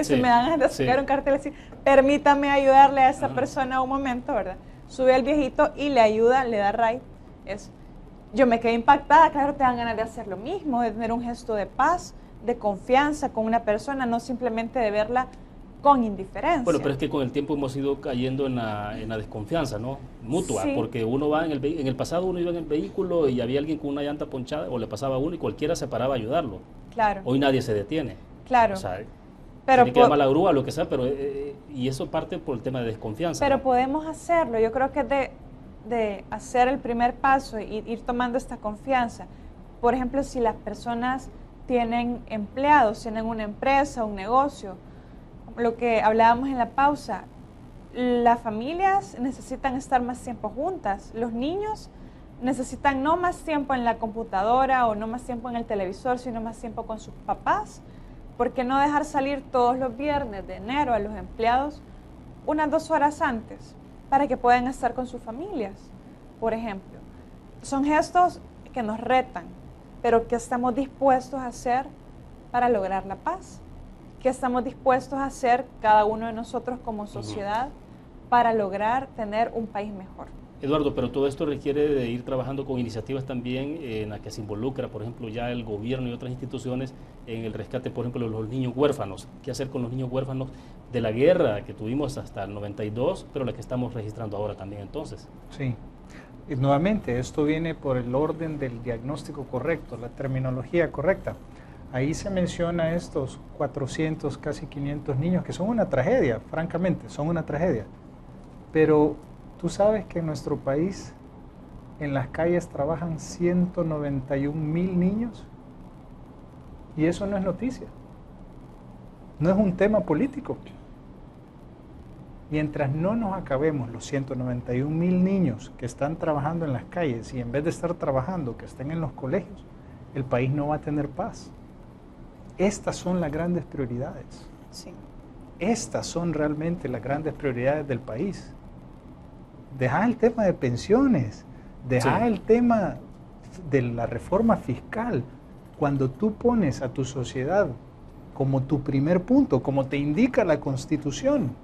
se me dan ganas de sacar un cartel así, permítame ayudarle a esa persona un momento, ¿verdad? Sube al viejito y le ayuda, le da ride. Eso. Yo me quedé impactada, claro, te dan ganas de hacer lo mismo, de tener un gesto de paz, de confianza con una persona, no simplemente de verla con indiferencia. Bueno, pero es que con el tiempo hemos ido cayendo en la desconfianza, ¿no? Mutua, sí. Porque uno va en el pasado uno iba en el vehículo y había alguien con una llanta ponchada o le pasaba a uno y cualquiera se paraba a ayudarlo. Claro. Hoy nadie se detiene. Claro. O sea, tiene que llamar a la grúa, lo que sea, pero y eso parte por el tema de desconfianza. Pero ¿no? podemos hacerlo. Yo creo que es de hacer el primer paso y ir tomando esta confianza. Por ejemplo, si las personas tienen empleados, tienen una empresa, un negocio, lo que hablábamos en la pausa, las familias necesitan estar más tiempo juntas. Los niños necesitan no más tiempo en la computadora o no más tiempo en el televisor, sino más tiempo con sus papás. ¿Por qué no dejar salir todos los viernes de enero a los empleados unas 2 horas antes para que puedan estar con sus familias, por ejemplo? Son gestos que nos retan, pero que estamos dispuestos a hacer para lograr la paz. ¿Qué estamos dispuestos a hacer cada uno de nosotros como sociedad para lograr tener un país mejor? Eduardo, pero todo esto requiere de ir trabajando con iniciativas también en las que se involucra, por ejemplo, ya el gobierno y otras instituciones en el rescate, por ejemplo, de los niños huérfanos. ¿Qué hacer con los niños huérfanos de la guerra que tuvimos hasta el 92, pero la que estamos registrando ahora también entonces? Sí. Y nuevamente, esto viene por el orden del diagnóstico correcto, la terminología correcta. Ahí se menciona estos 400, casi 500 niños, que son una tragedia, francamente, son una tragedia. Pero tú sabes que en nuestro país, en las calles trabajan 191,000 niños, y eso no es noticia, no es un tema político. Mientras no nos acabemos los 191,000 niños que están trabajando en las calles y en vez de estar trabajando, que estén en los colegios, el país no va a tener paz. Estas son las grandes prioridades. Sí. Estas son realmente las grandes prioridades del país. Deja el tema de pensiones, deja el tema de la reforma fiscal. Cuando tú pones a tu sociedad como tu primer punto, como te indica la Constitución,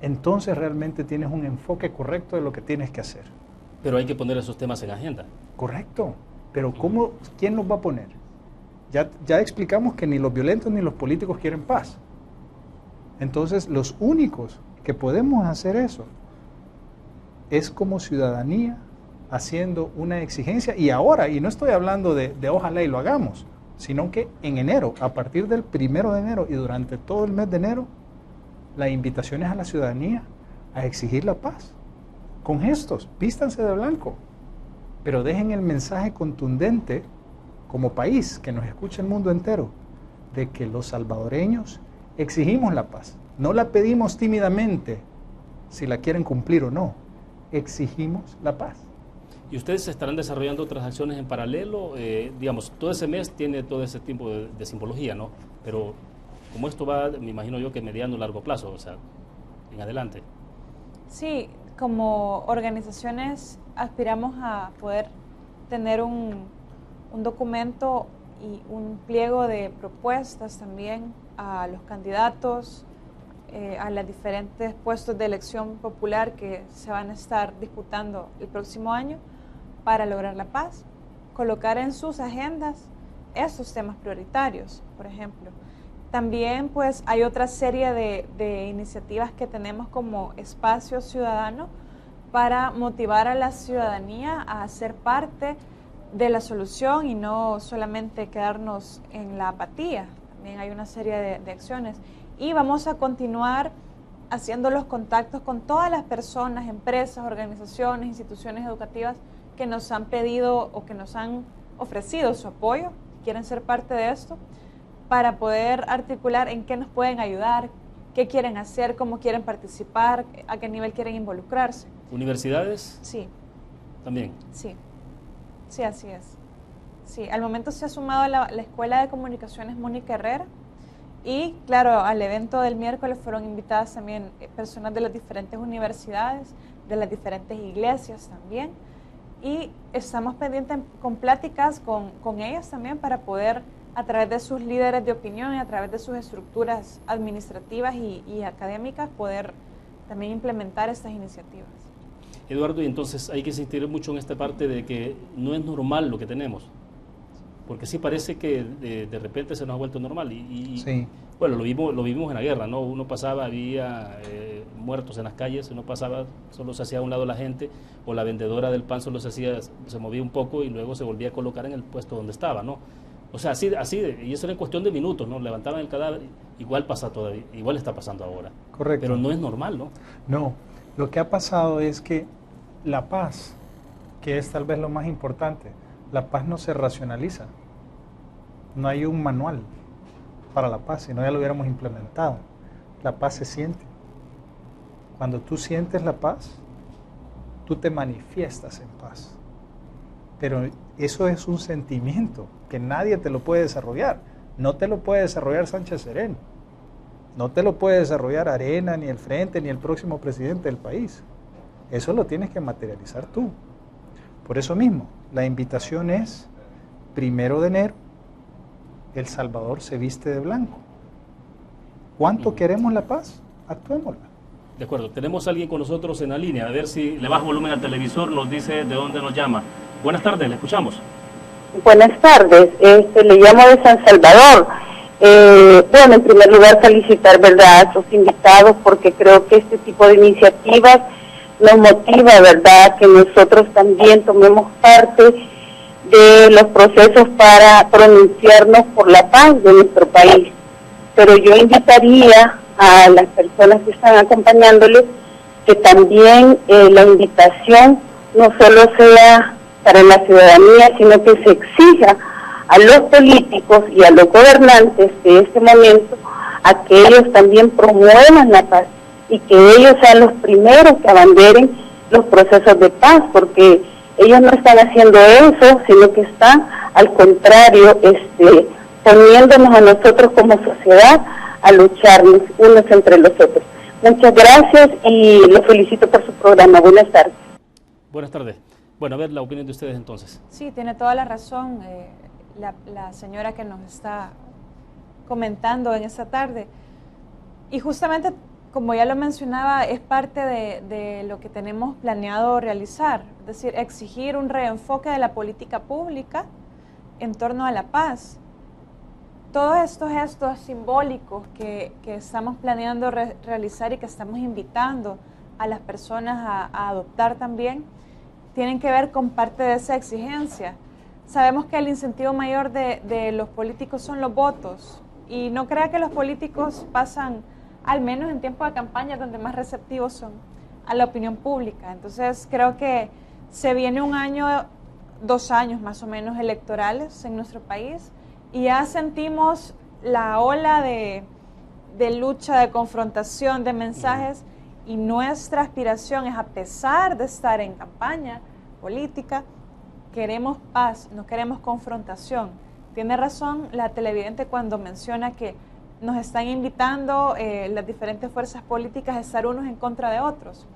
entonces realmente tienes un enfoque correcto de lo que tienes que hacer. Pero hay que poner esos temas en agenda. Correcto, pero ¿cómo, quién los va a poner? Ya explicamos que ni los violentos ni los políticos quieren paz. Entonces los únicos que podemos hacer eso es como ciudadanía haciendo una exigencia, y ahora, y no estoy hablando de ojalá y lo hagamos, sino que en enero, a partir del 1 de enero y durante todo el mes de enero, la invitación es a la ciudadanía a exigir la paz, con gestos, vístanse de blanco, pero dejen el mensaje contundente como país, que nos escuche el mundo entero, de que los salvadoreños exigimos la paz, no la pedimos tímidamente si la quieren cumplir o no, exigimos la paz. ¿Y ustedes estarán desarrollando otras acciones en paralelo? Digamos, todo ese mes tiene todo ese tiempo de simbología, ¿no? Pero como esto va, me imagino yo que mediano o largo plazo, o sea, en adelante. Sí, como organizaciones aspiramos a poder tener un documento y un pliego de propuestas también a los candidatos, a los diferentes puestos de elección popular que se van a estar disputando el próximo año para lograr la paz, colocar en sus agendas estos temas prioritarios, por ejemplo. También pues hay otra serie de iniciativas que tenemos como Espacio Ciudadano para motivar a la ciudadanía a ser parte de la solución y no solamente quedarnos en la apatía. También hay una serie de acciones. Y vamos a continuar haciendo los contactos con todas las personas, empresas, organizaciones, instituciones educativas que nos han pedido o que nos han ofrecido su apoyo, quieren ser parte de esto, para poder articular en qué nos pueden ayudar, qué quieren hacer, cómo quieren participar, a qué nivel quieren involucrarse. ¿Universidades? Sí. También. Sí, sí, así es. Sí, al momento se ha sumado la Escuela de Comunicaciones Mónica Herrera. Y claro, al evento del miércoles fueron invitadas también personas de las diferentes universidades, de las diferentes iglesias también. Y estamos pendientes con pláticas con ellas también para poder, a través de sus líderes de opinión y a través de sus estructuras administrativas y académicas, poder también implementar estas iniciativas. Eduardo, y entonces hay que insistir mucho en esta parte de que no es normal lo que tenemos. Porque sí parece que de repente se nos ha vuelto normal sí. Bueno, lo vimos en la guerra, ¿no? Uno pasaba, había muertos en las calles, uno pasaba, solo se hacía a un lado la gente, o la vendedora del pan solo se movía un poco y luego se volvía a colocar en el puesto donde estaba, ¿no? O sea, y eso era en cuestión de minutos, ¿no? Levantaban el cadáver, igual pasa todavía, igual está pasando ahora. Correcto. Pero no es normal, ¿no? No, lo que ha pasado es que la paz, que es tal vez lo más importante, la paz no se racionaliza. No hay un manual para la paz, si no ya lo hubiéramos implementado. La paz se siente. Cuando tú sientes la paz, tú te manifiestas en paz. Pero eso es un sentimiento que nadie te lo puede desarrollar. No te lo puede desarrollar Sánchez Serén. No te lo puede desarrollar Arena, ni el Frente, ni el próximo presidente del país. Eso lo tienes que materializar tú. Por eso mismo, la invitación es, 1 de enero, El Salvador se viste de blanco. ¿Cuánto queremos la paz? Actuémosla. De acuerdo, tenemos a alguien con nosotros en la línea, a ver si le baja volumen al televisor, nos dice de dónde nos llama. Buenas tardes, le escuchamos. Buenas tardes, le llamo de San Salvador. Bueno, en primer lugar felicitar, ¿verdad?, a sus invitados, porque creo que este tipo de iniciativas nos motiva, ¿verdad?, que nosotros también tomemos parte de los procesos para pronunciarnos por la paz de nuestro país. Pero yo invitaría a las personas que están acompañándoles que también la invitación no solo sea para la ciudadanía, sino que se exija a los políticos y a los gobernantes de este momento a que ellos también promuevan la paz y que ellos sean los primeros que abanderen los procesos de paz, porque ellos no están haciendo eso, sino que están, al contrario, poniéndonos a nosotros como sociedad a lucharnos unos entre los otros. Muchas gracias y los felicito por su programa. Buenas tardes. Buenas tardes. Bueno, a ver la opinión de ustedes entonces. Sí, tiene toda la razón la señora que nos está comentando en esta tarde. Y justamente, como ya lo mencionaba, es parte de lo que tenemos planeado realizar, es decir, exigir un reenfoque de la política pública en torno a la paz. Todos estos gestos simbólicos que estamos planeando realizar y que estamos invitando a las personas a adoptar también, tienen que ver con parte de esa exigencia. Sabemos que el incentivo mayor de los políticos son los votos, y no crea que los políticos pasan, al menos en tiempo de campaña, donde más receptivos son a la opinión pública. Entonces creo que se viene un año, 2 años más o menos electorales en nuestro país, y ya sentimos la ola de lucha, de confrontación, de mensajes, y nuestra aspiración es, a pesar de estar en campaña política, queremos paz, no queremos confrontación. Tiene razón la televidente cuando menciona que nos están invitando las diferentes fuerzas políticas a estar unos en contra de otros.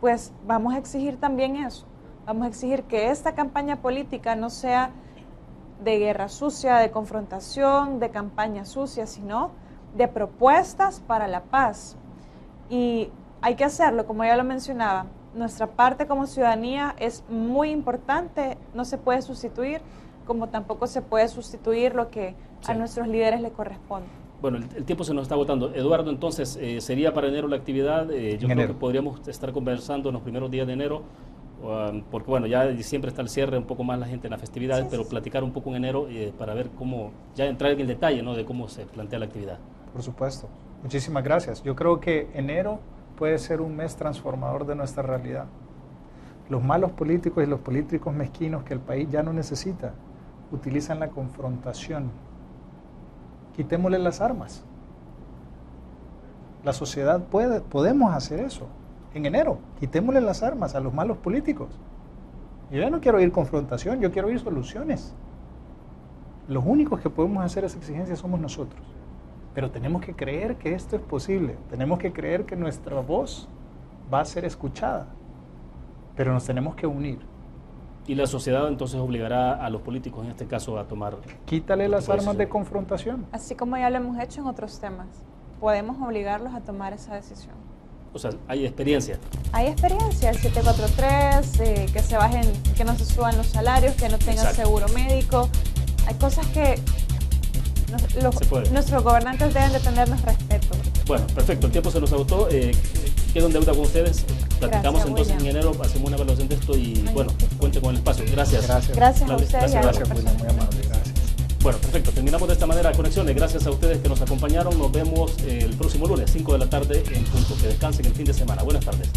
Pues vamos a exigir también eso. Vamos a exigir que esta campaña política no sea de guerra sucia, de confrontación, de campaña sucia, sino de propuestas para la paz. Y hay que hacerlo, como ya lo mencionaba. Nuestra parte como ciudadanía es muy importante, no se puede sustituir, como tampoco se puede sustituir lo que a nuestros líderes le corresponde. Bueno, el tiempo se nos está agotando. Eduardo, entonces, ¿sería para enero la actividad? Yo creo que podríamos estar conversando en los primeros días de enero, porque bueno, ya en diciembre está el cierre, un poco más la gente en las festividades, pero platicar un poco en enero para ver cómo, ya entrar en el detalle, ¿no?, de cómo se plantea la actividad. Por supuesto. Muchísimas gracias. Yo creo que enero puede ser un mes transformador de nuestra realidad. Los malos políticos y los políticos mezquinos que el país ya no necesita utilizan la confrontación. Quitémosle las armas. La sociedad podemos hacer eso. En enero, quitémosle las armas a los malos políticos. Yo ya no quiero oír confrontación, yo quiero oír soluciones. Los únicos que podemos hacer esa exigencia somos nosotros. Pero tenemos que creer que esto es posible. Tenemos que creer que nuestra voz va a ser escuchada. Pero nos tenemos que unir. Y la sociedad entonces obligará a los políticos, en este caso, a tomar... Quítale las armas de confrontación. Así como ya lo hemos hecho en otros temas. Podemos obligarlos a tomar esa decisión. O sea, hay experiencia. Hay experiencia, el 743, que se bajen, que no se suban los salarios, que no tengan seguro médico. Hay cosas que nuestros gobernantes deben de tenernos respeto. Bueno, perfecto, el tiempo se nos agotó. Quedo en deuda con ustedes. Platicamos entonces en enero, hacemos una evaluación de esto y bueno, cuente con el espacio. Gracias. Gracias. Gracias a ustedes. Gracias, William, muy amable. Gracias. Bueno, perfecto. Terminamos de esta manera Conexiones. Gracias a ustedes que nos acompañaron. Nos vemos el próximo lunes, 5 de la tarde en punto. Que descansen el fin de semana. Buenas tardes.